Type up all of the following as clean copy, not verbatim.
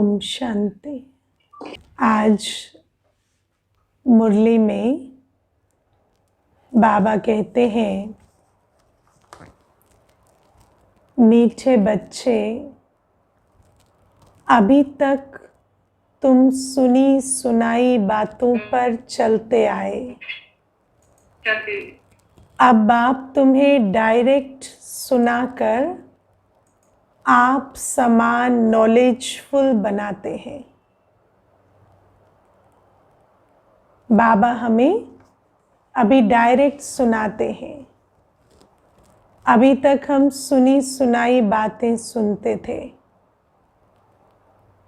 ओम शांति। आज मुरली में बाबा कहते हैं, मीठे बच्चे, अभी तक तुम सुनी सुनाई बातों पर चलते आए। अब बाप तुम्हें डायरेक्ट सुनाकर आप समान नॉलेजफुल बनाते हैं। बाबा हमें अभी डायरेक्ट सुनाते हैं। अभी तक हम सुनी सुनाई बातें सुनते थे।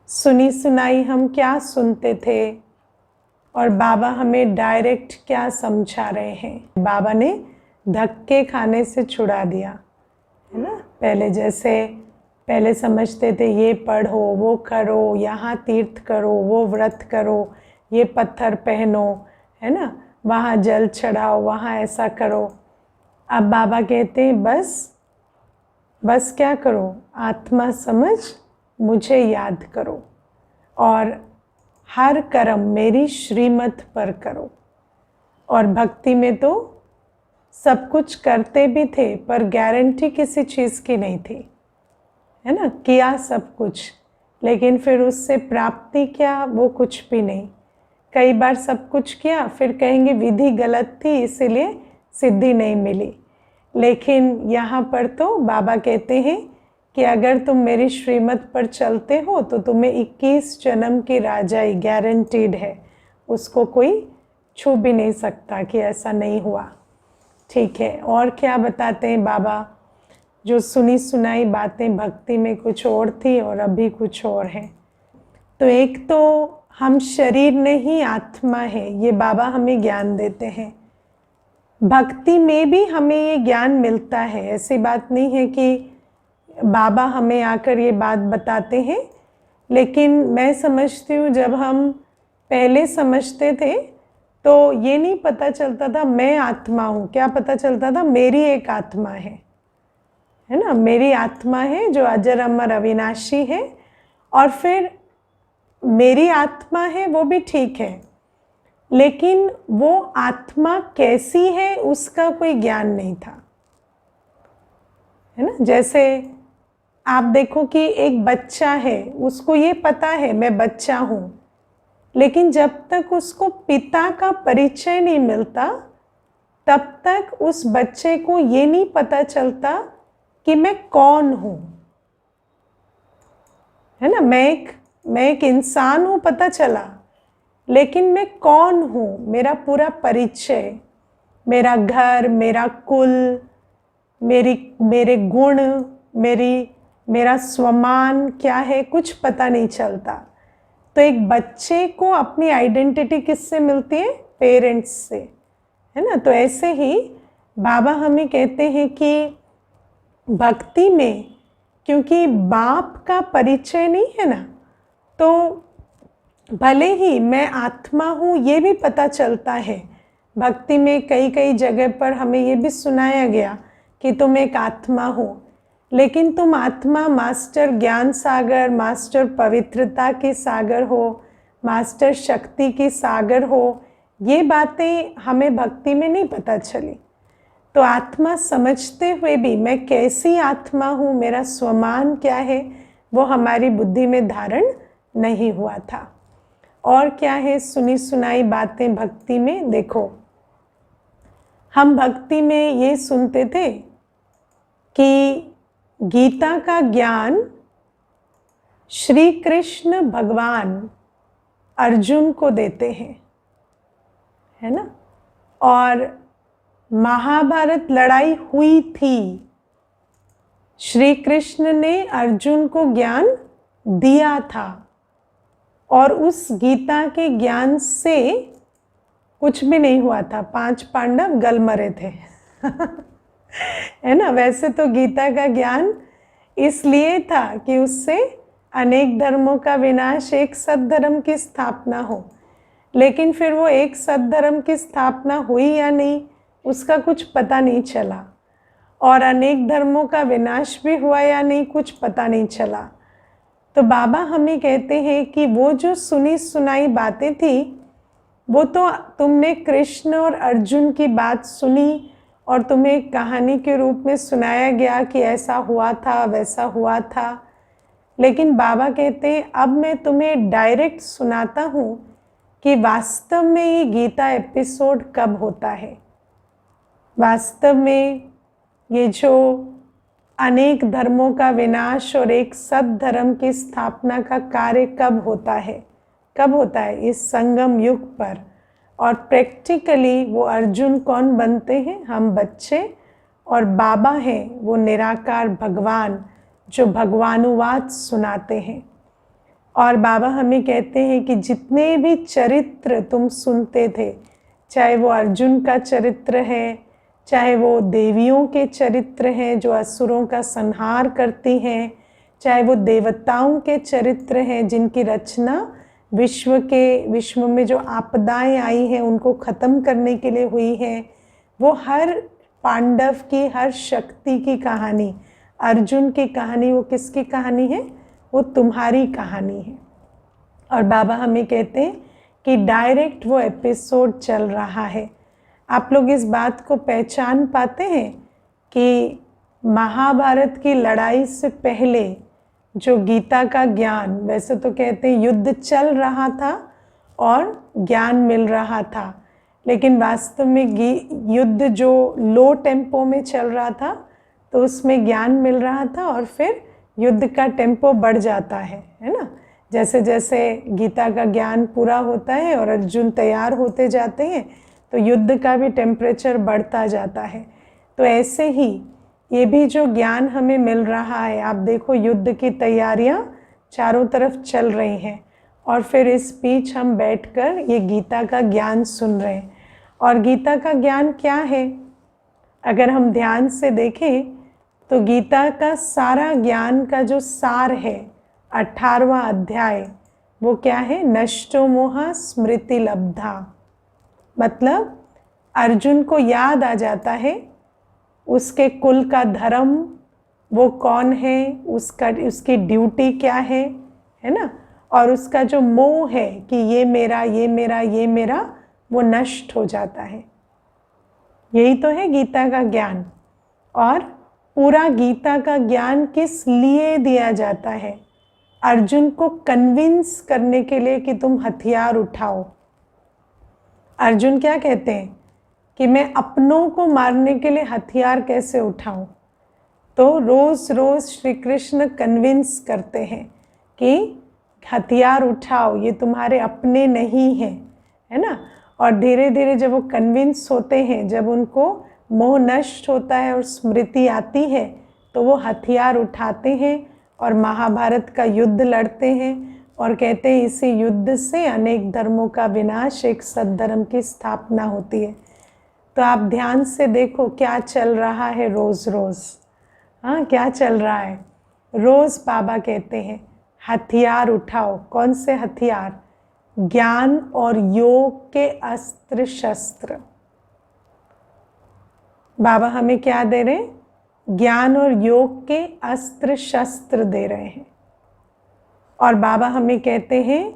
सुनी सुनाई हम क्या सुनते थे और बाबा हमें डायरेक्ट क्या समझा रहे हैं। बाबा ने धक्के खाने से छुड़ा दिया, है ना। पहले समझते थे ये पढ़ो, वो करो, यहाँ तीर्थ करो, वो व्रत करो, ये पत्थर पहनो, है ना, वहाँ जल चढ़ाओ, वहाँ ऐसा करो। अब बाबा कहते हैं बस क्या करो, आत्मा समझ मुझे याद करो और हर कर्म मेरी श्रीमत पर करो। और भक्ति में तो सब कुछ करते भी थे पर गारंटी किसी चीज़ की नहीं थी, है ना। किया सब कुछ लेकिन फिर उससे प्राप्ति क्या, वो कुछ भी नहीं। कई बार सब कुछ किया फिर कहेंगे विधि गलत थी इसीलिए सिद्धि नहीं मिली। लेकिन यहाँ पर तो बाबा कहते हैं कि अगर तुम मेरी श्रीमत पर चलते हो तो तुम्हें 21 जन्म की राजाई गारंटीड है। उसको कोई छू भी नहीं सकता कि ऐसा नहीं हुआ। ठीक है, और क्या बताते हैं बाबा। जो सुनी सुनाई बातें भक्ति में कुछ और थी और अभी कुछ और है। तो एक तो हम शरीर नहीं आत्मा है, ये बाबा हमें ज्ञान देते हैं। भक्ति में भी हमें ये ज्ञान मिलता है। ऐसी बात नहीं है कि बाबा हमें आकर ये बात बताते हैं, लेकिन मैं समझती हूँ जब हम पहले समझते थे तो ये नहीं पता चलता था मैं आत्मा हूँ। क्या पता चलता था, मेरी एक आत्मा है ना, मेरी आत्मा है जो अजर अमर अविनाशी है। और फिर मेरी आत्मा है वो भी ठीक है, लेकिन वो आत्मा कैसी है उसका कोई ज्ञान नहीं था, है ना। जैसे आप देखो कि एक बच्चा है, उसको ये पता है मैं बच्चा हूँ, लेकिन जब तक उसको पिता का परिचय नहीं मिलता तब तक उस बच्चे को ये नहीं पता चलता कि मैं कौन हूँ, है ना। मैं एक इंसान हूँ पता चला, लेकिन मैं कौन हूँ, मेरा पूरा परिचय, मेरा घर, मेरा कुल, मेरे गुण, मेरा स्वमान क्या है, कुछ पता नहीं चलता। तो एक बच्चे को अपनी आइडेंटिटी किससे मिलती है, पेरेंट्स से, है ना। तो ऐसे ही बाबा हमें कहते हैं कि भक्ति में क्योंकि बाप का परिचय नहीं है ना, तो भले ही मैं आत्मा हूँ ये भी पता चलता है। भक्ति में कई जगह पर हमें ये भी सुनाया गया कि तुम एक आत्मा हो, लेकिन तुम आत्मा मास्टर ज्ञान सागर, मास्टर पवित्रता की सागर हो, मास्टर शक्ति की सागर हो, ये बातें हमें भक्ति में नहीं पता चली। तो आत्मा समझते हुए भी मैं कैसी आत्मा हूँ, मेरा स्वमान क्या है, वो हमारी बुद्धि में धारण नहीं हुआ था। और क्या है, सुनी सुनाई बातें भक्ति में। देखो, हम भक्ति में ये सुनते थे कि गीता का ज्ञान श्री कृष्ण भगवान अर्जुन को देते हैं, है ना। और महाभारत लड़ाई हुई थी, श्री कृष्ण ने अर्जुन को ज्ञान दिया था और उस गीता के ज्ञान से कुछ भी नहीं हुआ था। 5 पांडव गल मरे थे है ना। वैसे तो गीता का ज्ञान इसलिए था कि उससे अनेक धर्मों का विनाश, एक सद्धर्म की स्थापना हो। लेकिन फिर वो एक सद्धर्म की स्थापना हुई या नहीं उसका कुछ पता नहीं चला, और अनेक धर्मों का विनाश भी हुआ या नहीं कुछ पता नहीं चला। तो बाबा हमें कहते हैं कि वो जो सुनी सुनाई बातें थी वो तो तुमने कृष्ण और अर्जुन की बात सुनी और तुम्हें एक कहानी के रूप में सुनाया गया कि ऐसा हुआ था वैसा हुआ था। लेकिन बाबा कहते हैं अब मैं तुम्हें डायरेक्ट सुनाता हूँ कि वास्तव में ये गीता एपिसोड कब होता है, वास्तव में ये जो अनेक धर्मों का विनाश और एक सद्धर्म की स्थापना का कार्य कब होता है, कब होता है इस संगम युग पर। और प्रैक्टिकली वो अर्जुन कौन बनते हैं, हम बच्चे, और बाबा हैं वो निराकार भगवान जो भगवानुवाद सुनाते हैं। और बाबा हमें कहते हैं कि जितने भी चरित्र तुम सुनते थे, चाहे वो अर्जुन का चरित्र है, चाहे वो देवियों के चरित्र हैं जो असुरों का संहार करती हैं, चाहे वो देवताओं के चरित्र हैं जिनकी रचना विश्व में जो आपदाएं आई हैं उनको ख़त्म करने के लिए हुई है, वो हर पांडव की, हर शक्ति की कहानी, अर्जुन की कहानी, वो किसकी कहानी है, वो तुम्हारी कहानी है। और बाबा हमें कहते हैं कि डायरेक्ट वो एपिसोड चल रहा है। आप लोग इस बात को पहचान पाते हैं कि महाभारत की लड़ाई से पहले जो गीता का ज्ञान, वैसे तो कहते हैं युद्ध चल रहा था और ज्ञान मिल रहा था, लेकिन वास्तव में युद्ध जो लो टेम्पो में चल रहा था तो उसमें ज्ञान मिल रहा था और फिर युद्ध का टेम्पो बढ़ जाता है ना। जैसे जैसे गीता का ज्ञान पूरा होता है और अर्जुन तैयार होते जाते हैं तो युद्ध का भी टेम्परेचर बढ़ता जाता है। तो ऐसे ही ये भी जो ज्ञान हमें मिल रहा है, आप देखो युद्ध की तैयारियां चारों तरफ चल रही हैं और फिर इस बीच हम बैठकर ये गीता का ज्ञान सुन रहे हैं। और गीता का ज्ञान क्या है, अगर हम ध्यान से देखें तो गीता का सारा ज्ञान का जो सार है 18वां अध्याय, वो क्या है, नष्टो मोहा स्मृति लब्धा। मतलब अर्जुन को याद आ जाता है उसके कुल का धर्म, वो कौन है, उसकी ड्यूटी क्या है ना, और उसका जो मोह है कि ये मेरा ये मेरा ये मेरा, वो नष्ट हो जाता है। यही तो है गीता का ज्ञान। और पूरा गीता का ज्ञान किस लिए दिया जाता है, अर्जुन को कन्विंस करने के लिए कि तुम हथियार उठाओ। अर्जुन क्या कहते हैं कि मैं अपनों को मारने के लिए हथियार कैसे उठाऊं। तो रोज़ रोज़ श्री कृष्ण कन्विंस करते हैं कि हथियार उठाओ, ये तुम्हारे अपने नहीं हैं, है ना। और धीरे धीरे जब वो कन्विंस होते हैं, जब उनको मोह नष्ट होता है और स्मृति आती है, तो वो हथियार उठाते हैं और महाभारत का युद्ध लड़ते हैं और कहते हैं इसी युद्ध से अनेक धर्मों का विनाश, एक सद्धर्म की स्थापना होती है। तो आप ध्यान से देखो क्या चल रहा है रोज़ रोज़, हाँ क्या चल रहा है। रोज़ बाबा कहते हैं हथियार उठाओ। कौन से हथियार, ज्ञान और योग के अस्त्र शस्त्र। बाबा हमें क्या दे रहे हैं, ज्ञान और योग के अस्त्र शस्त्र दे रहे हैं। और बाबा हमें कहते हैं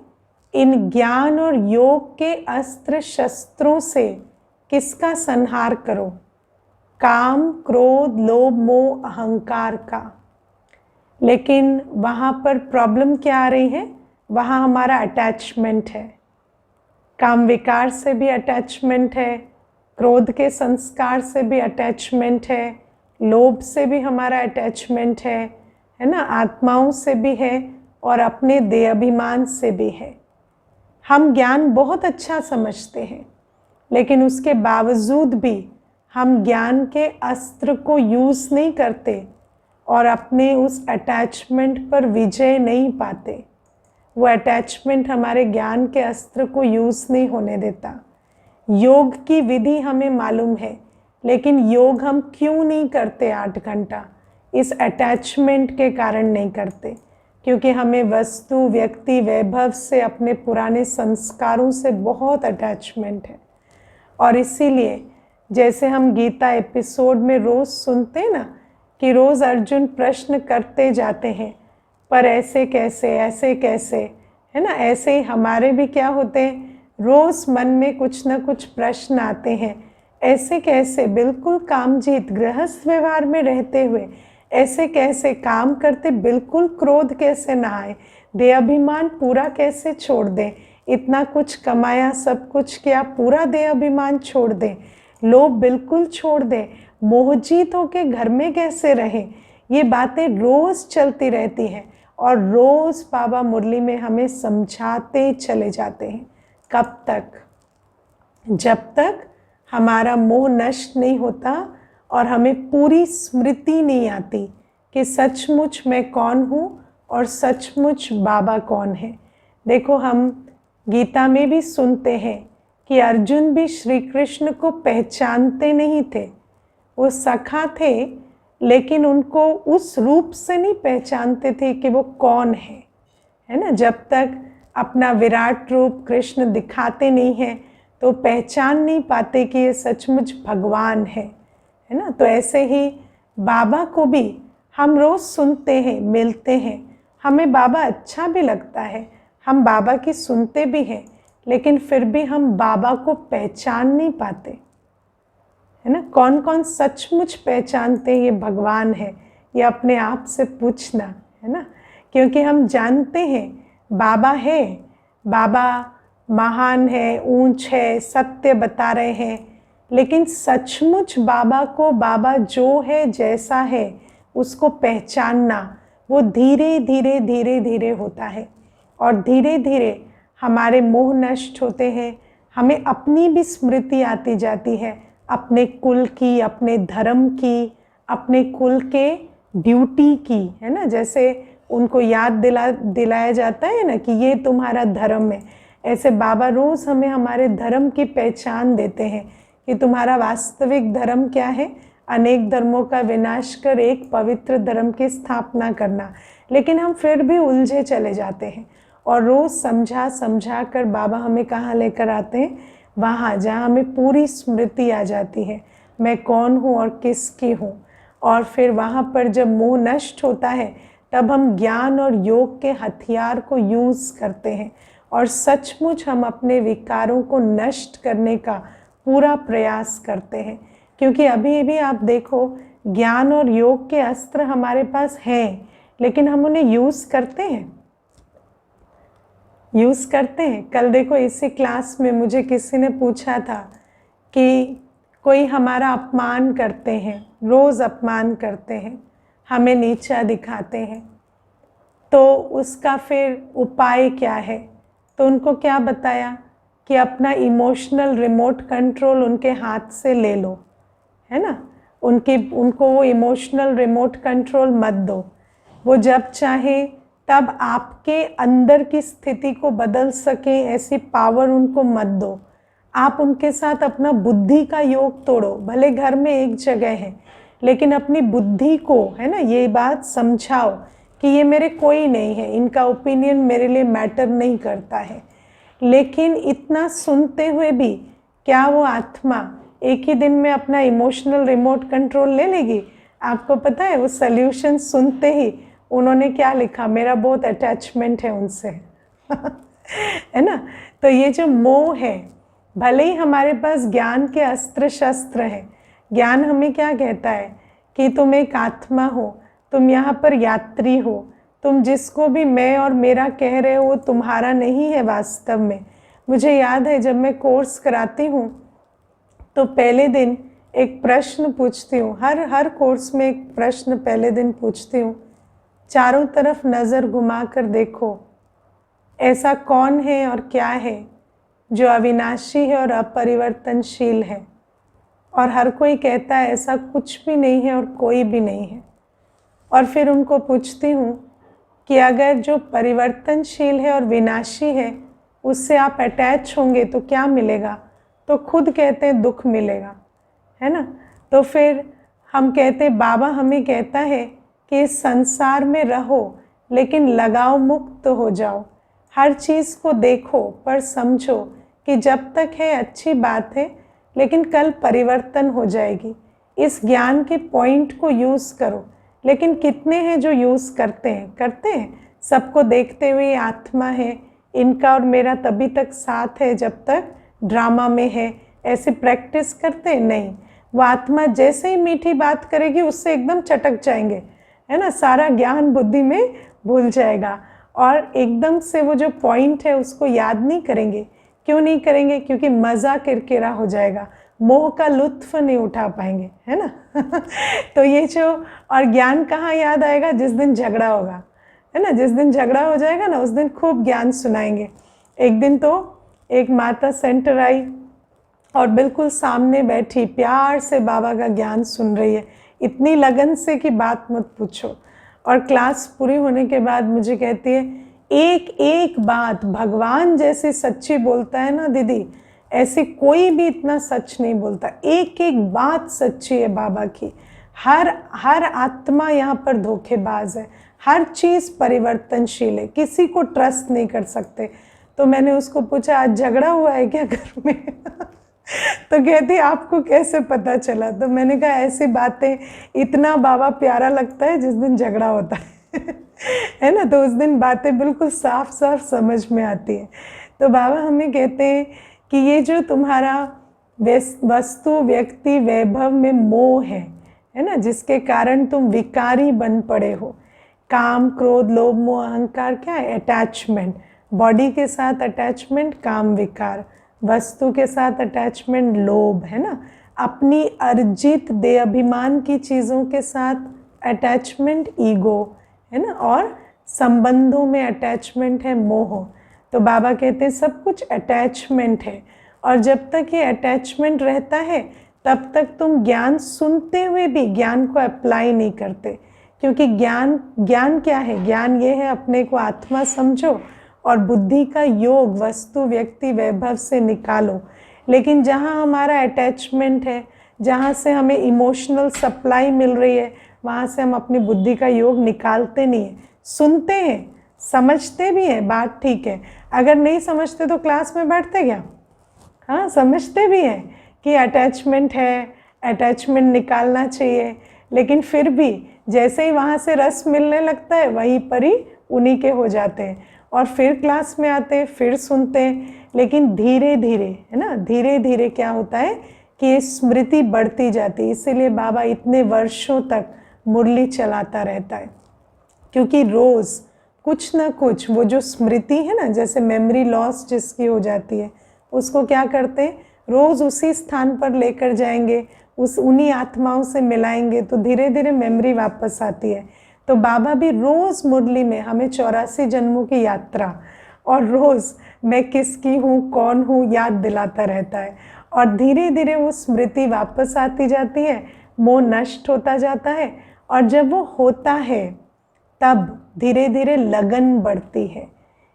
इन ज्ञान और योग के अस्त्र शस्त्रों से किसका संहार करो, काम क्रोध लोभ मोह अहंकार का। लेकिन वहाँ पर प्रॉब्लम क्या आ रही है, वहाँ हमारा अटैचमेंट है। काम विकार से भी अटैचमेंट है, क्रोध के संस्कार से भी अटैचमेंट है, लोभ से भी हमारा अटैचमेंट है ना, आत्माओं से भी है और अपने देहाभिमान से भी है। हम ज्ञान बहुत अच्छा समझते हैं, लेकिन उसके बावजूद भी हम ज्ञान के अस्त्र को यूज़ नहीं करते और अपने उस अटैचमेंट पर विजय नहीं पाते। वो अटैचमेंट हमारे ज्ञान के अस्त्र को यूज़ नहीं होने देता। योग की विधि हमें मालूम है, लेकिन योग हम क्यों नहीं करते 8 घंटा, इस अटैचमेंट के कारण नहीं करते, क्योंकि हमें वस्तु व्यक्ति वैभव से, अपने पुराने संस्कारों से बहुत अटैचमेंट है। और इसीलिए जैसे हम गीता एपिसोड में रोज़ सुनते हैं ना कि रोज़ अर्जुन प्रश्न करते जाते हैं, पर ऐसे कैसे, है ना। ऐसे ही हमारे भी क्या होते हैं, रोज मन में कुछ ना कुछ प्रश्न आते हैं। ऐसे कैसे, बिल्कुल कामजीत गृहस्थ व्यवहार में रहते हुए ऐसे कैसे, काम करते बिल्कुल क्रोध कैसे ना आए, देहाभिमान पूरा कैसे छोड़ दें, इतना कुछ कमाया, सब कुछ किया, पूरा देहाभिमान छोड़ दें, लोभ बिल्कुल छोड़ दें, मोहजीत होके घर में कैसे रहें। ये बातें रोज चलती रहती हैं और रोज बाबा मुरली में हमें समझाते चले जाते हैं। कब तक? जब तक हमारा मोह नष्ट नहीं होता और हमें पूरी स्मृति नहीं आती कि सचमुच मैं कौन हूँ और सचमुच बाबा कौन है। देखो, हम गीता में भी सुनते हैं कि अर्जुन भी श्री कृष्ण को पहचानते नहीं थे। वो सखा थे, लेकिन उनको उस रूप से नहीं पहचानते थे कि वो कौन है ना। जब तक अपना विराट रूप कृष्ण दिखाते नहीं हैं तो पहचान नहीं पाते कि ये सचमुच भगवान है ना। तो ऐसे ही बाबा को भी हम रोज़ सुनते हैं, मिलते हैं, हमें बाबा अच्छा भी लगता है, हम बाबा की सुनते भी हैं, लेकिन फिर भी हम बाबा को पहचान नहीं पाते, है ना। कौन कौन सचमुच पहचानते हैं ये भगवान है, ये अपने आप से पूछना, है ना। क्योंकि हम जानते हैं बाबा है, बाबा महान है, ऊंच है, सत्य बता रहे हैं, लेकिन सचमुच बाबा को, बाबा जो है, जैसा है, उसको पहचानना वो धीरे धीरे धीरे धीरे होता है। और धीरे धीरे हमारे मोह नष्ट होते हैं, हमें अपनी भी स्मृति आती जाती है, अपने कुल की, अपने धर्म की, अपने कुल के ड्यूटी की, है ना। जैसे उनको याद दिलाया जाता है ना कि ये तुम्हारा धर्म है, ऐसे बाबा रोज़ हमें हमारे धर्म की पहचान देते हैं कि तुम्हारा वास्तविक धर्म क्या है, अनेक धर्मों का विनाश कर एक पवित्र धर्म की स्थापना करना। लेकिन हम फिर भी उलझे चले जाते हैं और रोज़ समझा कर बाबा हमें कहाँ लेकर आते हैं, वहाँ जहाँ हमें पूरी स्मृति आ जाती है, मैं कौन हूँ और किसकी हूँ। और फिर वहाँ पर जब मोह नष्ट होता है तब हम ज्ञान और योग के हथियार को यूज़ करते हैं और सचमुच हम अपने विकारों को नष्ट करने का पूरा प्रयास करते हैं। क्योंकि अभी भी आप देखो, ज्ञान और योग के अस्त्र हमारे पास हैं, लेकिन हम उन्हें यूज़ करते हैं। कल देखो इसी क्लास में मुझे किसी ने पूछा था कि कोई हमारा अपमान करते हैं, रोज़ अपमान करते हैं, हमें नीचा दिखाते हैं, तो उसका फिर उपाय क्या है। तो उनको क्या बताया कि अपना इमोशनल रिमोट कंट्रोल उनके हाथ से ले लो, है ना। उनको वो इमोशनल रिमोट कंट्रोल मत दो। वो जब चाहे तब आपके अंदर की स्थिति को बदल सके ऐसी पावर उनको मत दो। आप उनके साथ अपना बुद्धि का योग तोड़ो, भले घर में एक जगह है, लेकिन अपनी बुद्धि को, है ना, ये बात समझाओ कि ये मेरे कोई नहीं है, इनका ओपिनियन मेरे लिए मैटर नहीं करता है। लेकिन इतना सुनते हुए भी क्या वो आत्मा एक ही दिन में अपना इमोशनल रिमोट कंट्रोल ले लेगी? आपको पता है, वो सल्यूशन सुनते ही उन्होंने क्या लिखा, मेरा बहुत अटैचमेंट है उनसे है ना। तो ये जो मोह है, भले ही हमारे पास ज्ञान के अस्त्र शस्त्र हैं, ज्ञान हमें क्या कहता है कि तुम एक आत्मा हो, तुम यहाँ पर यात्री हो, तुम जिसको भी मैं और मेरा कह रहे हो वो तुम्हारा नहीं है वास्तव में। मुझे याद है जब मैं कोर्स कराती हूँ तो पहले दिन एक प्रश्न पूछती हूँ, हर कोर्स में एक प्रश्न पहले दिन पूछती हूँ, चारों तरफ नज़र घुमा कर देखो, ऐसा कौन है और क्या है जो अविनाशी है और अपरिवर्तनशील है। और हर कोई कहता है ऐसा कुछ भी नहीं है और कोई भी नहीं है। और फिर उनको पूछती हूँ कि अगर जो परिवर्तनशील है और विनाशी है उससे आप अटैच होंगे तो क्या मिलेगा? तो खुद कहते हैं दुख मिलेगा, है ना। तो फिर हम कहते हैं, बाबा हमें कहता है कि इस संसार में रहो लेकिन लगाव मुक्त हो जाओ, हर चीज़ को देखो पर समझो कि जब तक है अच्छी बात है, लेकिन कल परिवर्तन हो जाएगी। इस ज्ञान के पॉइंट को यूज़ करो लेकिन कितने हैं जो यूज़ करते हैं? करते हैं। सबको देखते हुए आत्मा है, इनका और मेरा तभी तक साथ है जब तक ड्रामा में है, ऐसे प्रैक्टिस करते हैं? नहीं। वो आत्मा जैसे ही मीठी बात करेगी उससे एकदम चटक जाएंगे, है ना, सारा ज्ञान बुद्धि में भूल जाएगा और एकदम से वो जो पॉइंट है उसको याद नहीं करेंगे। क्यों नहीं करेंगे? क्योंकि मज़ा किरकिरा हो जाएगा, मोह का लुत्फ नहीं उठा पाएंगे, है ना। तो ये जो, और ज्ञान कहाँ याद आएगा? जिस दिन झगड़ा होगा, है ना, जिस दिन झगड़ा हो जाएगा ना उस दिन खूब ज्ञान सुनाएंगे। एक दिन तो एक माता सेंटर आई और बिल्कुल सामने बैठी प्यार से बाबा का ज्ञान सुन रही है, इतनी लगन से कि बात मत पूछो। और क्लास पूरी होने के बाद मुझे कहती है, एक एक बात भगवान जैसी सच्ची बोलता है ना दीदी, ऐसी कोई भी इतना सच नहीं बोलता। एक एक बात सच्ची है बाबा की। हर आत्मा यहाँ पर धोखेबाज है, हर चीज़ परिवर्तनशील है, किसी को ट्रस्ट नहीं कर सकते। तो मैंने उसको पूछा, आज झगड़ा हुआ है क्या घर में? तो कहती आपको कैसे पता चला? तो मैंने कहा ऐसी बातें, इतना बाबा प्यारा लगता है जिस दिन झगड़ा होता है। है ना, तो उस दिन बातें बिल्कुल साफ साफ समझ में आती है। तो बाबा हमें कहते हैं कि ये जो तुम्हारा वस्तु व्यक्ति वैभव में मोह है ना, जिसके कारण तुम विकारी बन पड़े हो, काम क्रोध लोभ मोह अहंकार, क्या है? अटैचमेंट। बॉडी के साथ अटैचमेंट काम विकार, वस्तु के साथ अटैचमेंट लोभ, है ना, अपनी अर्जित देह अभिमान की चीज़ों के साथ अटैचमेंट ईगो, है ना, और संबंधों में अटैचमेंट है मोह। तो बाबा कहते हैं सब कुछ अटैचमेंट है, और जब तक ये अटैचमेंट रहता है तब तक तुम ज्ञान सुनते हुए भी ज्ञान को अप्लाई नहीं करते। क्योंकि ज्ञान क्या है? ज्ञान ये है अपने को आत्मा समझो और बुद्धि का योग वस्तु व्यक्ति वैभव से निकालो। लेकिन जहाँ हमारा अटैचमेंट है, जहाँ से हमें इमोशनल सप्लाई मिल रही है, वहाँ से हम अपनी बुद्धि का योग निकालते नहीं हैं। सुनते हैं, समझते भी हैं, बात ठीक है। अगर नहीं समझते तो क्लास में बैठते क्या? हाँ, समझते भी हैं कि अटैचमेंट है, अटैचमेंट निकालना चाहिए, लेकिन फिर भी जैसे ही वहाँ से रस मिलने लगता है वहीं पर ही उन्हीं के हो जाते हैं और फिर क्लास में आते हैं, फिर सुनते हैं। लेकिन धीरे धीरे, है ना, धीरे धीरे क्या होता है कि ये स्मृति बढ़ती जाती है। इसीलिए बाबा इतने वर्षों तक मुरली चलाता रहता है, क्योंकि रोज़ कुछ ना कुछ वो जो स्मृति है ना, जैसे मेमोरी लॉस जिसकी हो जाती है, उसको क्या करते हैं, रोज़ उसी स्थान पर लेकर जाएंगे, उन्हीं आत्माओं से मिलाएंगे, तो धीरे धीरे मेमोरी वापस आती है। तो बाबा भी रोज़ मुरली में हमें 84 जन्मों की यात्रा और रोज़ मैं किसकी हूँ, कौन हूँ, याद दिलाता रहता है। और धीरे धीरे वो स्मृति वापस आती जाती है, मोह नष्ट होता जाता है, और जब वो होता है तब धीरे धीरे लगन बढ़ती है,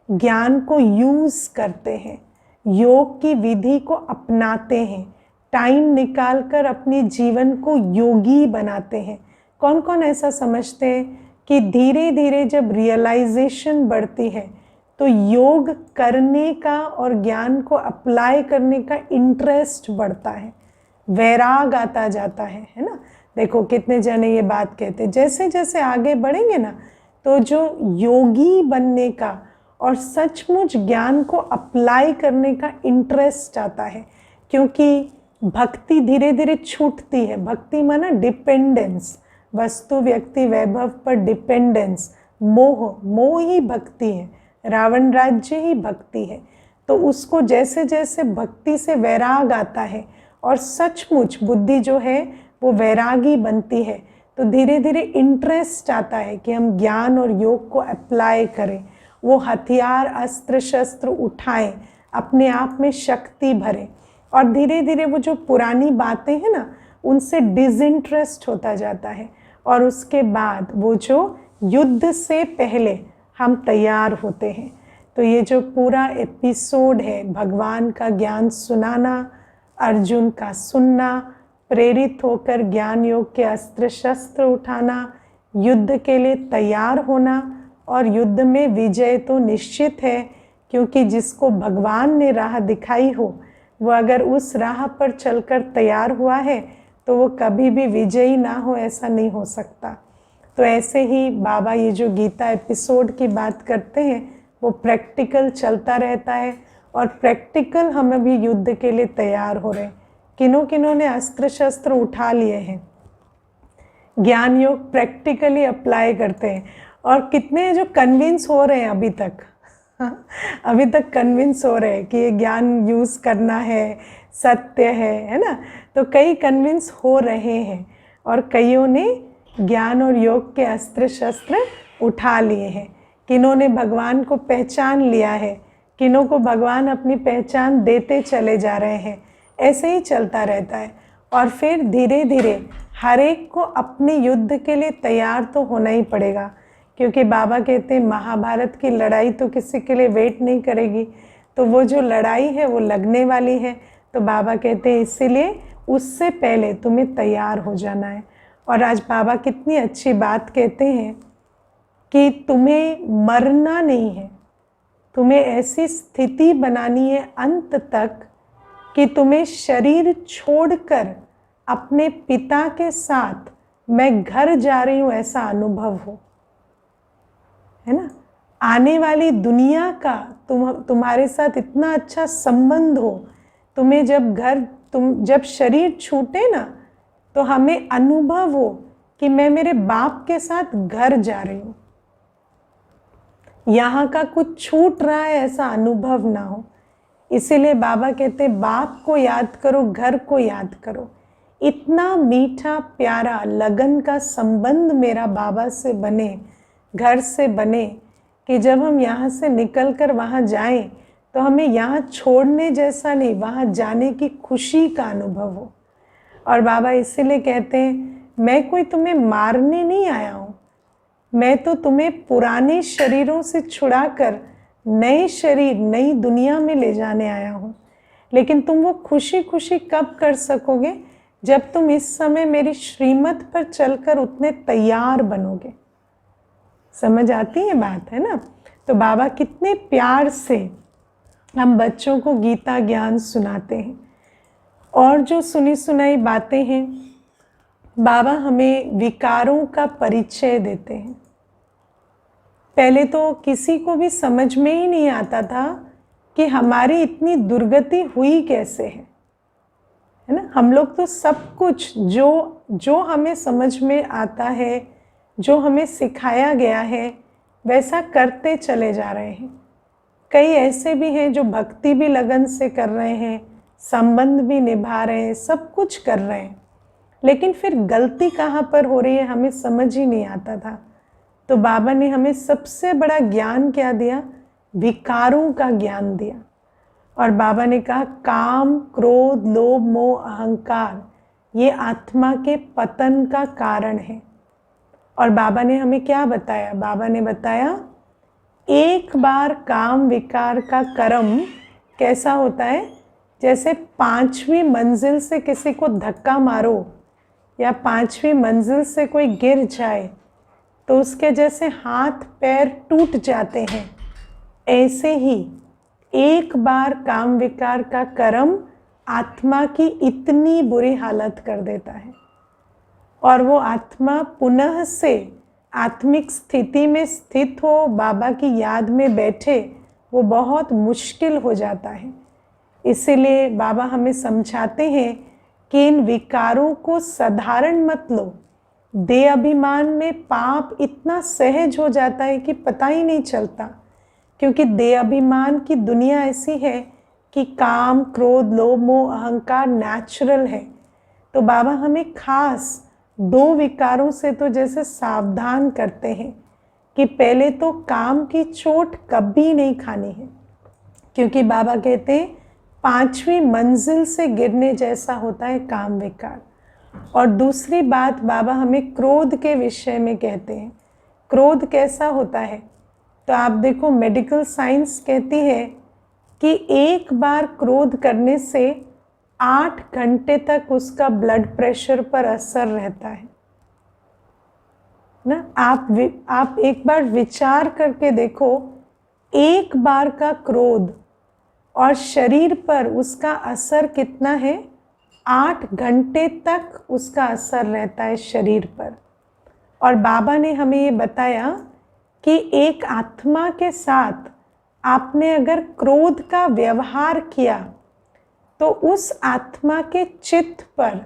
ज्ञान को यूज़ करते हैं, योग की विधि को अपनाते हैं, टाइम निकालकर अपने जीवन को योगी बनाते हैं। कौन कौन ऐसा समझते हैं कि धीरे धीरे जब रियलाइजेशन बढ़ती है तो योग करने का और ज्ञान को अप्लाई करने का इंटरेस्ट बढ़ता है, वैराग आता जाता है ना। देखो कितने जने ये बात कहते हैं, जैसे जैसे आगे बढ़ेंगे ना तो जो योगी बनने का और सचमुच ज्ञान को अप्लाई करने का इंटरेस्ट आता है, क्योंकि भक्ति धीरे धीरे छूटती है। भक्ति माना डिपेंडेंस, वस्तु व्यक्ति वैभव पर डिपेंडेंस, मोह ही भक्ति है, रावण राज्य ही भक्ति है। तो उसको जैसे जैसे भक्ति से वैराग आता है और सचमुच बुद्धि जो है वो वैरागी बनती है, तो धीरे धीरे इंटरेस्ट आता है कि हम ज्ञान और योग को अप्लाई करें, वो हथियार अस्त्र शस्त्र उठाएं, अपने आप में शक्ति भरें, और धीरे धीरे वो जो पुरानी बातें हैं ना उनसे डिसइंटरेस्ट होता जाता है। और उसके बाद वो जो युद्ध से पहले हम तैयार होते हैं। तो ये जो पूरा एपिसोड है, भगवान का ज्ञान सुनाना, अर्जुन का सुनना, प्रेरित होकर ज्ञान योग के अस्त्र शस्त्र उठाना, युद्ध के लिए तैयार होना, और युद्ध में विजय तो निश्चित है, क्योंकि जिसको भगवान ने राह दिखाई हो वो अगर उस राह पर चलकर तैयार हुआ है तो वो कभी भी विजयी ना हो, ऐसा नहीं हो सकता। तो ऐसे ही बाबा ये जो गीता एपिसोड की बात करते हैं वो प्रैक्टिकल चलता रहता है, और प्रैक्टिकल हम अभी युद्ध के लिए तैयार हो रहे हैं। किन्हों किन्हों ने अस्त्र शस्त्र उठा लिए हैं, ज्ञान योग प्रैक्टिकली अप्लाई करते हैं, और कितने हैं जो कन्विंस हो रहे हैं अभी तक अभी तक कन्विंस हो रहे हैं कि ये ज्ञान यूज़ करना है, सत्य है ना। तो कई कन्विंस हो रहे हैं, और कईयों ने ज्ञान और योग के अस्त्र शस्त्र उठा लिए हैं। किन्हों ने भगवान को पहचान लिया है, किन्हों को भगवान अपनी पहचान देते चले जा रहे हैं। ऐसे ही चलता रहता है, और फिर धीरे धीरे हर एक को अपने युद्ध के लिए तैयार तो होना ही पड़ेगा, क्योंकि बाबा कहते हैं महाभारत की लड़ाई तो किसी के लिए वेट नहीं करेगी, तो वो जो लड़ाई है वो लगने वाली है। तो बाबा कहते हैं इसीलिए उससे पहले तुम्हें तैयार हो जाना है। और आज बाबा कितनी अच्छी बात कहते हैं कि तुम्हें मरना नहीं है, तुम्हें ऐसी स्थिति बनानी है अंत तक कि तुम्हें शरीर छोड़कर अपने पिता के साथ मैं घर जा रही हूँ ऐसा अनुभव हो, है ना। आने वाली दुनिया का तुम्हारे साथ इतना अच्छा संबंध हो, तुम्हें जब शरीर छूटे ना तो हमें अनुभव हो कि मैं मेरे बाप के साथ घर जा रही हूँ, यहाँ का कुछ छूट रहा है ऐसा अनुभव ना हो। इसीलिए बाबा कहते हैं बाप को याद करो, घर को याद करो। इतना मीठा प्यारा लगन का संबंध मेरा बाबा से बने, घर से बने, कि जब हम यहाँ से निकल कर वहाँ जाएं तो हमें यहाँ छोड़ने जैसा नहीं, वहाँ जाने की खुशी का अनुभव हो। और बाबा इसीलिए कहते हैं मैं कोई तुम्हें मारने नहीं आया हूँ, मैं तो तुम्हें पुराने शरीरों से छुड़ाकर नए शरीर नई दुनिया में ले जाने आया हूँ। लेकिन तुम वो खुशी खुशी कब कर सकोगे, जब तुम इस समय मेरी श्रीमत पर चलकर उतने तैयार बनोगे। समझ आती है बात, है ना। तो बाबा कितने प्यार से हम बच्चों को गीता ज्ञान सुनाते हैं, और जो सुनी सुनाई बातें हैं बाबा हमें विकारों का परिचय देते हैं। पहले तो किसी को भी समझ में ही नहीं आता था कि हमारी इतनी दुर्गति हुई कैसे है ना। हम लोग तो सब कुछ जो हमें समझ में आता है, जो हमें सिखाया गया है वैसा करते चले जा रहे हैं। कई ऐसे भी हैं जो भक्ति भी लगन से कर रहे हैं, संबंध भी निभा रहे हैं, सब कुछ कर रहे हैं, लेकिन फिर गलती कहाँ पर हो रही है हमें समझ ही नहीं आता था। तो बाबा ने हमें सबसे बड़ा ज्ञान क्या दिया, विकारों का ज्ञान दिया। और बाबा ने कहा काम, क्रोध, लोभ, मोह, अहंकार ये आत्मा के पतन का कारण है। और बाबा ने हमें क्या बताया, बाबा ने बताया एक बार काम विकार का कर्म कैसा होता है, जैसे 5वीं मंजिल से किसी को धक्का मारो या 5वीं मंजिल से कोई गिर जाए तो उसके जैसे हाथ पैर टूट जाते हैं, ऐसे ही एक बार काम विकार का कर्म आत्मा की इतनी बुरी हालत कर देता है, और वो आत्मा पुनः से आत्मिक स्थिति में स्थित हो, बाबा की याद में बैठे, वो बहुत मुश्किल हो जाता है। इसीलिए बाबा हमें समझाते हैं कि इन विकारों को साधारण मत लो। देह अभिमान में पाप इतना सहज हो जाता है कि पता ही नहीं चलता, क्योंकि देह अभिमान की दुनिया ऐसी है कि काम, क्रोध, लोभ, मोह, अहंकार नेचुरल है। तो बाबा हमें खास 2 विकारों से तो जैसे सावधान करते हैं कि पहले तो काम की चोट कभी नहीं खानी है, क्योंकि बाबा कहते हैं 5वीं मंजिल से गिरने जैसा होता है काम विकार। और दूसरी बात बाबा हमें क्रोध के विषय में कहते हैं। क्रोध कैसा होता है, तो आप देखो मेडिकल साइंस कहती है कि एक बार क्रोध करने से 8 घंटे तक उसका ब्लड प्रेशर पर असर रहता है ना। आप एक बार विचार करके देखो, एक बार का क्रोध और शरीर पर उसका असर कितना है, 8 घंटे तक उसका असर रहता है शरीर पर। और बाबा ने हमें ये बताया कि एक आत्मा के साथ आपने अगर क्रोध का व्यवहार किया तो उस आत्मा के चित्त पर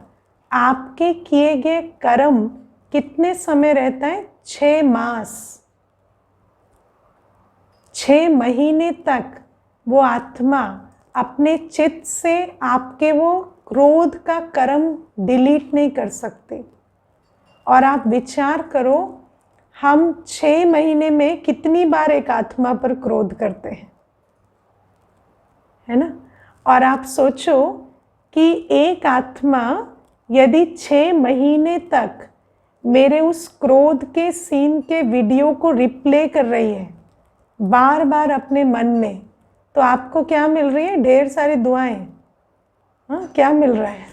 आपके किए गए कर्म कितने समय रहता है? 6 मास, 6 महीने तक वो आत्मा अपने चित्त से आपके वो क्रोध का कर्म डिलीट नहीं कर सकते। और आप विचार करो, हम 6 महीने में कितनी बार एक आत्मा पर क्रोध करते हैं, है ना? और आप सोचो कि एक आत्मा यदि 6 महीने तक मेरे उस क्रोध के सीन के वीडियो को रिप्ले कर रही है बार बार अपने मन में, तो आपको क्या मिल रही है? ढेर सारी दुआएं। हाँ, क्या मिल रहा है?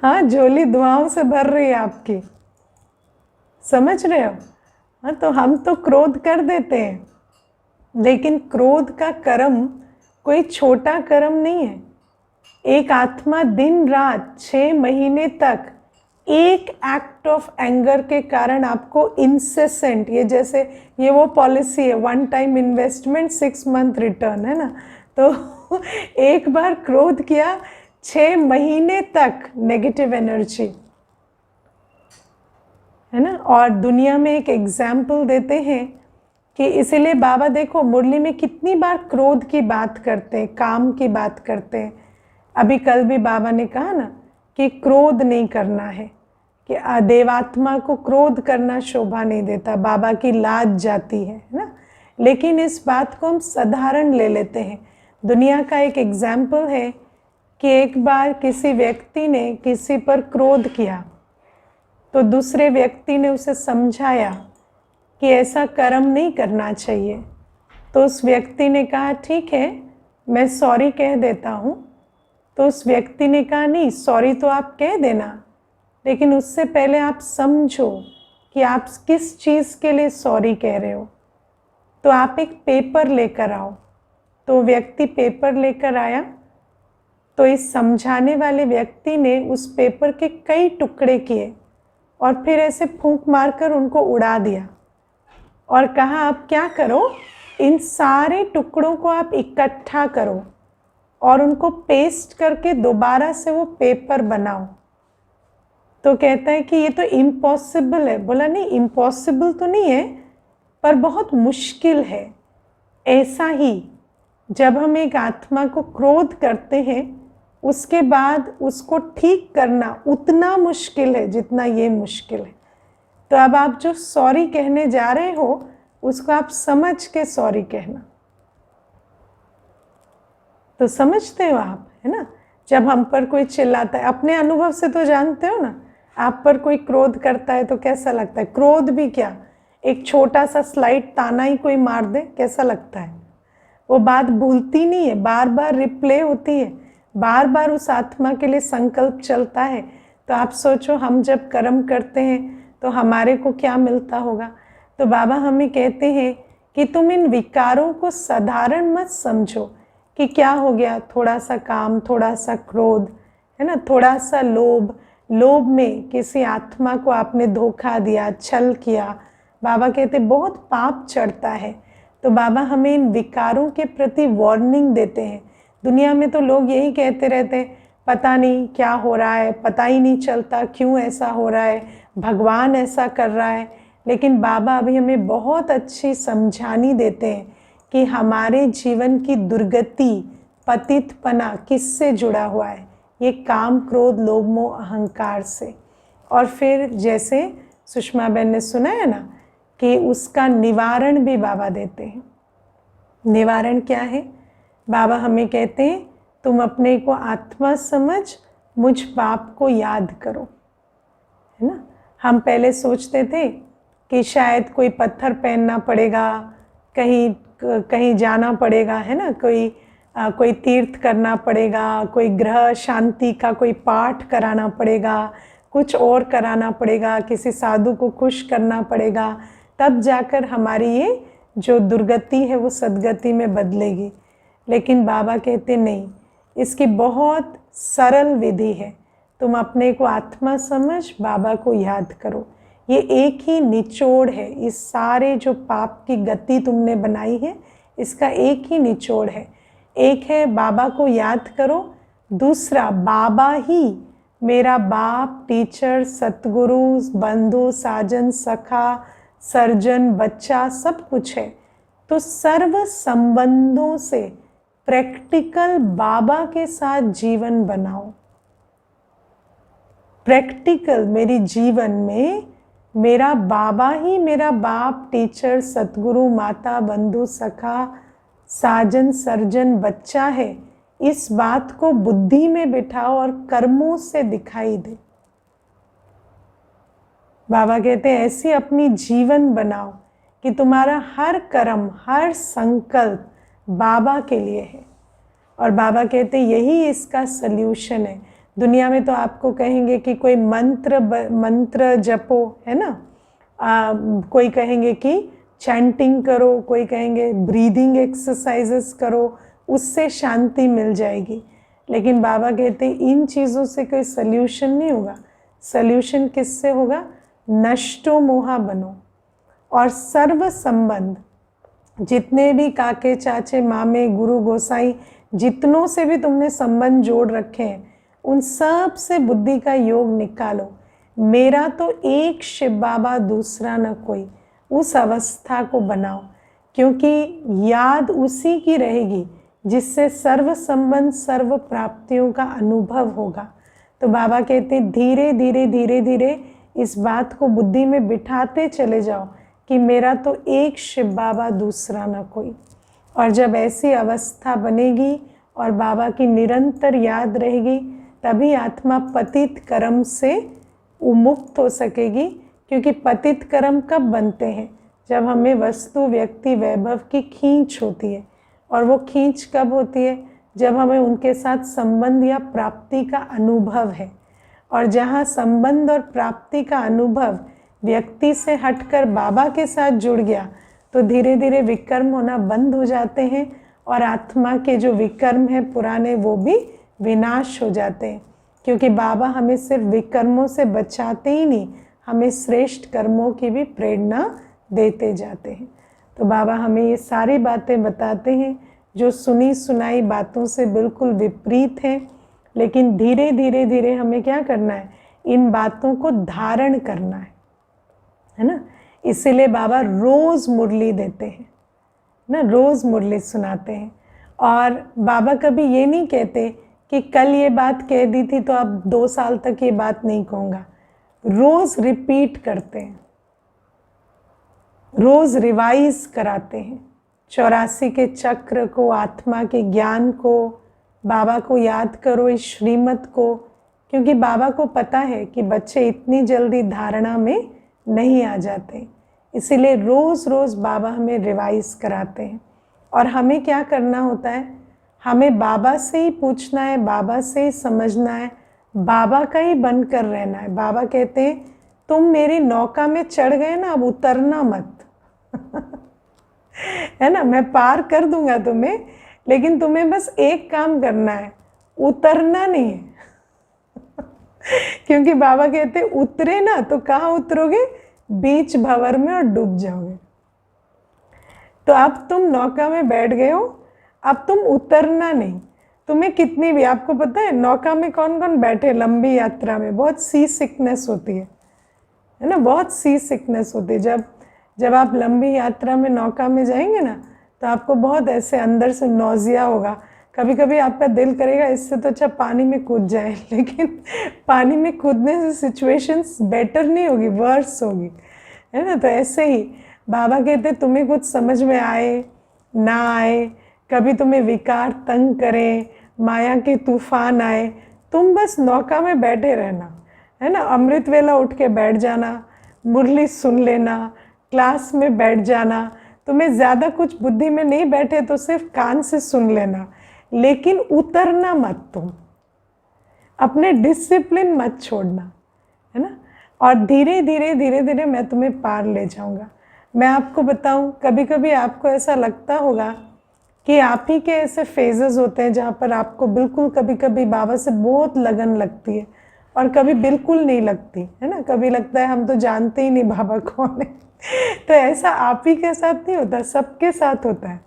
हाँ, झोली दुआओं से भर रही है आपकी, समझ रहे हो? हाँ, तो हम तो क्रोध कर देते हैं, लेकिन क्रोध का कर्म कोई छोटा कर्म नहीं है। एक आत्मा दिन रात 6 महीने तक एक एक्ट ऑफ एंगर के कारण आपको इंसेसेंट, ये जैसे ये वो पॉलिसी है, 1 टाइम इन्वेस्टमेंट 6 मंथ रिटर्न, है ना? तो एक बार क्रोध किया, 6 महीने तक नेगेटिव एनर्जी, है ना? और दुनिया में एक एग्जाम्पल देते हैं कि इसीलिए बाबा देखो मुरली में कितनी बार क्रोध की बात करते हैं, काम की बात करते हैं। अभी कल भी बाबा ने कहा ना कि क्रोध नहीं करना है, कि देवात्मा को क्रोध करना शोभा नहीं देता, बाबा की लाज जाती है ना? लेकिन इस बात को हम साधारण ले लेते हैं। दुनिया का एक एग्जाम्पल है कि एक बार किसी व्यक्ति ने किसी पर क्रोध किया, तो दूसरे व्यक्ति ने उसे समझाया कि ऐसा कर्म नहीं करना चाहिए। तो उस व्यक्ति ने कहा ठीक है, मैं सॉरी कह देता हूँ। तो उस व्यक्ति ने कहा नहीं, सॉरी तो आप कह देना, लेकिन उससे पहले आप समझो कि आप किस चीज़ के लिए सॉरी कह रहे हो, तो आप एक पेपर लेकर आओ। तो व्यक्ति पेपर लेकर आया, तो इस समझाने वाले व्यक्ति ने उस पेपर के कई टुकड़े किए और फिर ऐसे फूंक मारकर उनको उड़ा दिया और कहा आप क्या करो, इन सारे टुकड़ों को आप इकट्ठा करो और उनको पेस्ट करके दोबारा से वो पेपर बनाओ। तो कहता है कि ये तो इम्पॉसिबल है। बोला नहीं, इम्पॉसिबल तो नहीं है, पर बहुत मुश्किल है। ऐसा ही जब हम एक आत्मा को क्रोध करते हैं, उसके बाद उसको ठीक करना उतना मुश्किल है जितना ये मुश्किल है। तो अब आप जो सॉरी कहने जा रहे हो, उसको आप समझ के सॉरी कहना। तो समझते हो आप, है ना? जब हम पर कोई चिल्लाता है, अपने अनुभव से तो जानते हो ना, आप पर कोई क्रोध करता है तो कैसा लगता है? क्रोध भी क्या, एक छोटा सा स्लाइड ताना ही कोई मार दे, कैसा लगता है? वो बात भूलती नहीं है, बार बार रिप्ले होती है, बार बार उस आत्मा के लिए संकल्प चलता है। तो आप सोचो, हम जब कर्म करते हैं तो हमारे को क्या मिलता होगा? तो बाबा हमें कहते हैं कि तुम इन विकारों को साधारण मत समझो कि क्या हो गया, थोड़ा सा काम, थोड़ा सा क्रोध, है ना, थोड़ा सा लोभ, लोभ में किसी आत्मा को आपने धोखा दिया, छल किया। बाबा कहते बहुत पाप चढ़ता है। तो बाबा हमें इन विकारों के प्रति वार्निंग देते हैं। दुनिया में तो लोग यही कहते रहते हैं, पता नहीं क्या हो रहा है, पता ही नहीं चलता क्यों ऐसा हो रहा है, भगवान ऐसा कर रहा है। लेकिन बाबा अभी हमें बहुत अच्छी समझानी देते हैं कि हमारे जीवन की दुर्गति, पतितपना किससे जुड़ा हुआ है? ये काम, क्रोध, लोभ, मोह, अहंकार से। और फिर जैसे सुषमा बहन ने सुना है ना कि उसका निवारण भी बाबा देते हैं। निवारण क्या है? बाबा हमें कहते हैं तुम अपने को आत्मा समझ, मुझ बाप को याद करो, है ना? हम पहले सोचते थे कि शायद कोई पत्थर पहनना पड़ेगा, कहीं जाना पड़ेगा, है ना, कोई तीर्थ करना पड़ेगा, कोई ग्रह शांति का कोई पाठ कराना पड़ेगा, कुछ और कराना पड़ेगा, किसी साधु को खुश करना पड़ेगा, तब जाकर हमारी ये जो दुर्गति है वो सद्गति में बदलेगी। लेकिन बाबा कहते नहीं, इसकी बहुत सरल विधि है। तुम अपने को आत्मा समझ बाबा को याद करो। ये एक ही निचोड़ है, इस सारे जो पाप की गति तुमने बनाई है इसका एक ही निचोड़ है। एक है बाबा को याद करो, दूसरा बाबा ही मेरा बाप, टीचर, सतगुरु, बंधु, साजन, सखा, सर्जन, बच्चा सब कुछ है। तो सर्व संबंधों से प्रैक्टिकल बाबा के साथ जीवन बनाओ। प्रैक्टिकल मेरी जीवन में मेरा बाबा ही मेरा बाप, टीचर, सतगुरु, माता, बंधु, सखा, साजन, सर्जन, बच्चा है। इस बात को बुद्धि में बिठाओ और कर्मों से दिखाई दे। बाबा कहते हैं ऐसी अपनी जीवन बनाओ कि तुम्हारा हर कर्म, हर संकल्प बाबा के लिए है। और बाबा कहते हैं यही इसका सल्यूशन है। दुनिया में तो आपको कहेंगे कि कोई मंत्र जपो, है ना, कोई कहेंगे कि चैंटिंग करो, कोई कहेंगे ब्रीदिंग एक्सरसाइजेस करो, उससे शांति मिल जाएगी। लेकिन बाबा कहते हैं इन चीज़ों से कोई सल्यूशन नहीं होगा। सल्यूशन किससे होगा? नष्टो मोहा बनो। और सर्व संबंध, जितने भी काके, चाचे, मामे, गुरु, गोसाई, जितनों से भी तुमने संबंध जोड़ रखे हैं, उन सब से बुद्धि का योग निकालो। मेरा तो एक शिव बाबा, दूसरा न कोई। उस अवस्था को बनाओ, क्योंकि याद उसी की रहेगी जिससे सर्व संबंध, सर्व प्राप्तियों का अनुभव होगा। तो बाबा कहते धीरे धीरे धीरे धीरे इस बात को बुद्धि में बिठाते चले जाओ कि मेरा तो एक शिव बाबा, दूसरा न कोई। और जब ऐसी अवस्था बनेगी और बाबा की निरंतर याद रहेगी, तभी आत्मा पतित कर्म से उन्मुक्त हो सकेगी। क्योंकि पतित कर्म कब बनते हैं? जब हमें वस्तु, व्यक्ति, वैभव की खींच होती है। और वो खींच कब होती है? जब हमें उनके साथ संबंध या प्राप्ति का अनुभव है। और जहाँ संबंध और प्राप्ति का अनुभव व्यक्ति से हटकर बाबा के साथ जुड़ गया, तो धीरे धीरे विकर्म होना बंद हो जाते हैं और आत्मा के जो विकर्म हैं पुराने, वो भी विनाश हो जाते हैं। क्योंकि बाबा हमें सिर्फ विकर्मों से बचाते ही नहीं, हमें श्रेष्ठ कर्मों की भी प्रेरणा देते जाते हैं। तो बाबा हमें ये सारी बातें बताते हैं जो सुनी सुनाई बातों से बिल्कुल विपरीत हैं, लेकिन धीरे धीरे धीरे हमें क्या करना है? इन बातों को धारण करना है ना। इसीलिए बाबा रोज़ मुरली देते हैं ना, रोज़ मुरली सुनाते हैं। और बाबा कभी ये नहीं कहते कि कल ये बात कह दी थी तो अब 2 साल तक ये बात नहीं कहूँगा। रोज़ रिपीट करते हैं, रोज़ रिवाइज कराते हैं 84 के चक्र को, आत्मा के ज्ञान को। बाबा को याद करो, इस श्रीमत को, क्योंकि बाबा को पता है कि बच्चे इतनी जल्दी धारणा में नहीं आ जाते। इसीलिए रोज़ रोज़ बाबा हमें रिवाइज कराते हैं। और हमें क्या करना होता है? हमें बाबा से ही पूछना है, बाबा से ही समझना है, बाबा का ही बनकर रहना है। बाबा कहते हैं तुम मेरी नौका में चढ़ गए ना, अब उतरना मत है ना, मैं पार कर दूंगा तुम्हें, लेकिन तुम्हें बस एक काम करना है, उतरना नहीं है क्योंकि बाबा कहते उतरे ना तो कहाँ उतरोगे? बीच भंवर में, और डूब जाओगे। तो अब तुम नौका में बैठ गए हो, अब तुम उतरना नहीं। तुम्हें कितनी भी, आपको पता है नौका में कौन कौन बैठे लंबी यात्रा में? बहुत सी सिकनेस होती है ना, बहुत सी सिकनेस होती है। जब आप लंबी यात्रा में नौका में जाएंगे ना, तो आपको बहुत ऐसे अंदर से नौजिया होगा। कभी कभी आपका दिल करेगा इससे तो अच्छा पानी में कूद जाए, लेकिन पानी में कूदने से सिचुएशंस बेटर नहीं होगी, वर्स होगी, है ना। तो ऐसे ही बाबा कहते तुम्हें कुछ समझ में आए ना आए, कभी तुम्हें विकार तंग करें, माया के तूफान आए, तुम बस नौका में बैठे रहना, है ना। अमृत वेला उठ के बैठ जाना, मुरली सुन लेना, क्लास में बैठ जाना। तुम्हें ज़्यादा कुछ बुद्धि में नहीं बैठे तो सिर्फ कान से सुन लेना, लेकिन उतरना मत। तुम अपने डिसिप्लिन मत छोड़ना, है ना। और धीरे धीरे धीरे धीरे मैं तुम्हें पार ले जाऊंगा। मैं आपको बताऊं, कभी कभी आपको ऐसा लगता होगा कि आप ही के ऐसे फेजेस होते हैं जहाँ पर आपको बिल्कुल कभी कभी बाबा से बहुत लगन लगती है, और कभी बिल्कुल नहीं लगती है ना। कभी लगता है हम तो जानते ही नहीं बाबा कौन है। तो ऐसा आप ही के साथ नहीं होता, सबके साथ होता है,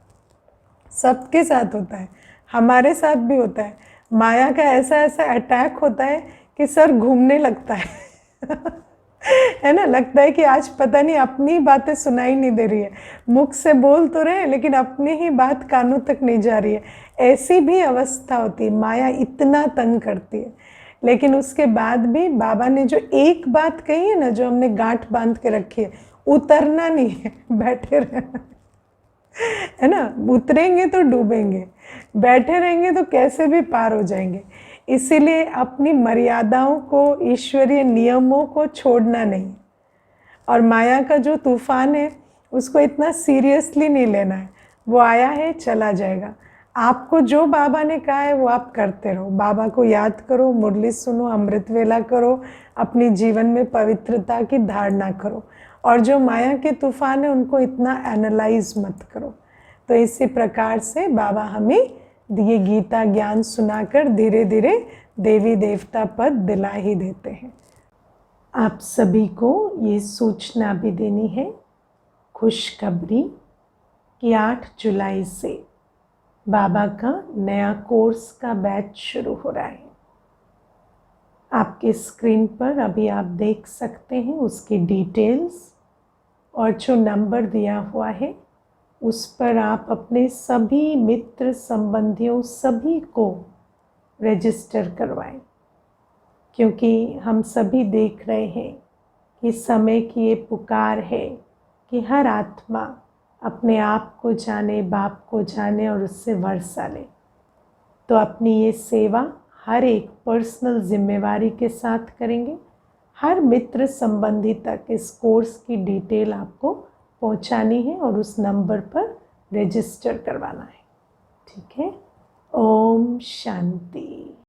सबके साथ होता है, हमारे साथ भी होता है। माया का ऐसा ऐसा अटैक होता है कि सर घूमने लगता है है ना। लगता है कि आज पता नहीं अपनी बातें सुनाई नहीं दे रही है, मुख से बोल तो रहे लेकिन अपनी ही बात कानों तक नहीं जा रही है। ऐसी भी अवस्था होती है, माया इतना तंग करती है। लेकिन उसके बाद भी बाबा ने जो एक बात कही है ना, जो हमने गांठ बांध के रखी है, उतरना नहीं है, बैठे रहना है ना। उतरेंगे तो डूबेंगे, बैठे रहेंगे तो कैसे भी पार हो जाएंगे। इसीलिए अपनी मर्यादाओं को, ईश्वरीय नियमों को छोड़ना नहीं। और माया का जो तूफान है उसको इतना सीरियसली नहीं लेना है। वो आया है, चला जाएगा। आपको जो बाबा ने कहा है वो आप करते रहो। बाबा को याद करो, मुरली सुनो, अमृत वेला करो, अपनी जीवन में पवित्रता की धारणा करो। और जो माया के तूफान है उनको इतना एनालाइज मत करो। तो इसी प्रकार से बाबा हमें ये गीता ज्ञान सुनाकर धीरे धीरे देवी देवता पद दिला ही देते हैं। आप सभी को ये सूचना भी देनी है, खुशखबरी, कि 8 जुलाई से बाबा का नया कोर्स का बैच शुरू हो रहा है। आपके स्क्रीन पर अभी आप देख सकते हैं उसकी डिटेल्स, और जो नंबर दिया हुआ है उस पर आप अपने सभी मित्र संबंधियों सभी को रजिस्टर करवाएं। क्योंकि हम सभी देख रहे हैं कि समय की ये पुकार है कि हर आत्मा अपने आप को जाने, बाप को जाने और उससे वर्षा ले। तो अपनी ये सेवा हर एक पर्सनल जिम्मेवारी के साथ करेंगे। हर मित्र संबंधी तक इस कोर्स की डिटेल आपको पहुंचानी है और उस नंबर पर रजिस्टर करवाना है। ठीक है। ओम शांति।